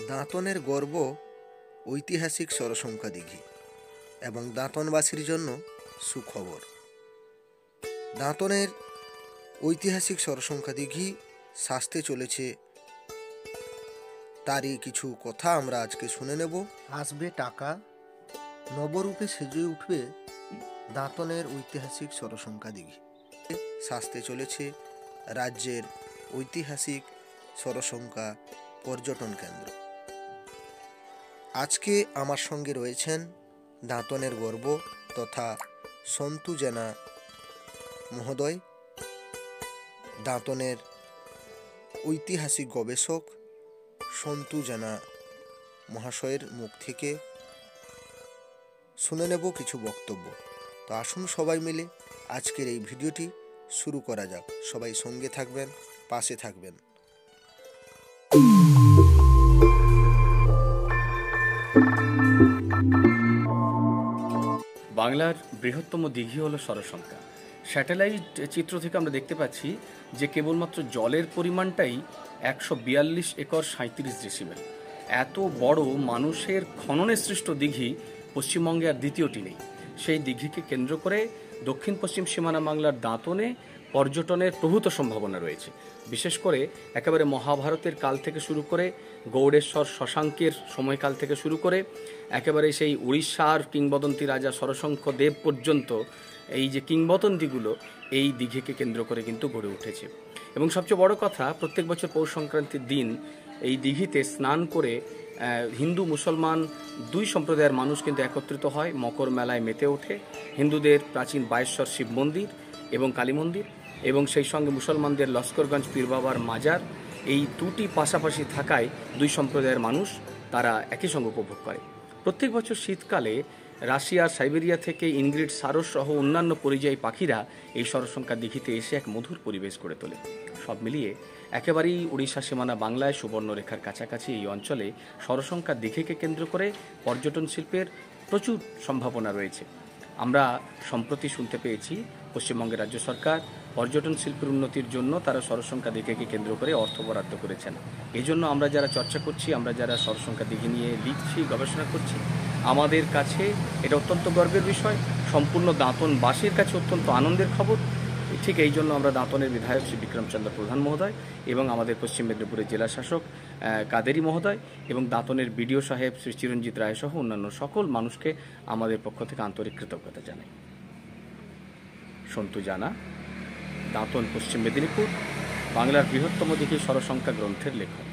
দাঁতনের গর্ব ঐতিহাসিক সরসংখ্যা দিঘি এবং দাঁতনবাসীর জন্য সুখবর। দাঁতনের ঐতিহাসিক সরসংখ্যা দিঘি সাজতে চলেছে, তারই কিছু কথা আমরা আজকে শুনে নেব। আসবে টাকা, নবরূপে সেজে উঠবে দাঁতনের ঐতিহাসিক সরসংখ্যা দিঘি। সাজতে চলেছে রাজ্যের ঐতিহাসিক সরসংখ্যা পর্যটন কেন্দ্র। আজকে আমার সঙ্গে রয়েছেন দাঁতনের গর্ব তথা সন্তু জেনা মহোদয়, দাঁতনের ঐতিহাসিক গবেষক সন্তু জেনা মহাশয়ের মুখ থেকে শুনে নেব কিছু বক্তব্য। তো আসুন সবাই মিলে আজকের এই ভিডিওটি শুরু করা যাক। সবাই সঙ্গে থাকবেন, পাশে থাকবেন। বাংলার বৃহত্তম দিঘি হলো সরসংখ্যা। স্যাটেলাইট চিত্র থেকে আমরা দেখতে পাচ্ছি যে কেবলমাত্র জলের পরিমাণটাই 142 একর 37 ডেসিবেল। এত বড় মানুষের খননে সৃষ্ট দিঘি পশ্চিমবঙ্গে আর দ্বিতীয়টি নেই। সেই দিঘিকে কেন্দ্র করে দক্ষিণ পশ্চিম সীমানা বাংলার দাঁতনে পর্যটনের প্রভূত সম্ভাবনা রয়েছে। বিশেষ করে একেবারে মহাভারতের কাল থেকে শুরু করে গৌড়েশ্বর শশাঙ্কের সময়কাল থেকে শুরু করে একেবারে সেই উড়িষ্যার কিংবদন্তি রাজা সরসংখ্য দেব পর্যন্ত এই যে কিংবদন্তিগুলো এই দিঘিকে কেন্দ্র করে কিন্তু গড়ে উঠেছে। এবং সবচেয়ে বড় কথা, প্রত্যেক বছর পৌষ সংক্রান্তির দিন এই দিঘিতে স্নান করে হিন্দু মুসলমান দুই সম্প্রদায়ের মানুষ কিন্তু একত্রিত হয়, মকর মেলায় মেতে ওঠে। হিন্দুদের প্রাচীন বায়েশ্বর শিব মন্দির এবং কালী মন্দির, এবং সেই সঙ্গে মুসলমানদের লস্করগঞ্জ পীর বাবার মাজার, এই দুটি পাশাপাশি থাকায় দুই সম্প্রদায়ের মানুষ তারা একই সঙ্গে উপভোগ করে। প্রত্যেক বছর শীতকালে রাশিয়ার সাইবেরিয়া থেকে ইনগ্রিড সারস সহ অন্যান্য পরিযায়ী পাখিরা এই সরসংখ্যা দিঘিতে এসে এক মধুর পরিবেশ গড়ে তোলে। সব মিলিয়ে একেবারেই উড়িষ্যা সীমানা বাংলায় সুবর্ণরেখার কাছাকাছি এই অঞ্চলে সরসংখ্যা দিঘিকে কেন্দ্র করে পর্যটন শিল্পের প্রচুর সম্ভাবনা রয়েছে। আমরা সম্প্রতি শুনতে পেয়েছি পশ্চিমবঙ্গের রাজ্য সরকার পর্যটন শিল্পের উন্নতির জন্য তারা সরসংখ্যা দিঘিকে কেন্দ্র করে অর্থ বরাদ্দ করেছেন। এই জন্য আমরা যারা চর্চা করছি, আমরা যারা সরসংখ্যা দিঘি নিয়ে লিখছি, গবেষণা করছি, আমাদের কাছে এটা অত্যন্ত গর্বের বিষয়, সম্পূর্ণ দাঁতনবাসীর কাছে অত্যন্ত আনন্দের খবর। ঠিক এই জন্য আমরা দাঁতনের বিধায়ক শ্রী বিক্রমচন্দ্র প্রধান মহোদয় এবং আমাদের পশ্চিম মেদিনীপুরের জেলা শাসক কাদেরি মহোদয় এবং দাঁতনের বিডিও সাহেব শ্রী চিরঞ্জিত রায় সহ অন্যান্য সকল মানুষকে আমাদের পক্ষ থেকে আন্তরিক কৃতজ্ঞতা জানাই। সন্তু জানা, দাঁতন, পশ্চিম মেদিনীপুর, বাংলার বৃহত্তম দিঘি সরসংখ্যা গ্রন্থের লেখক।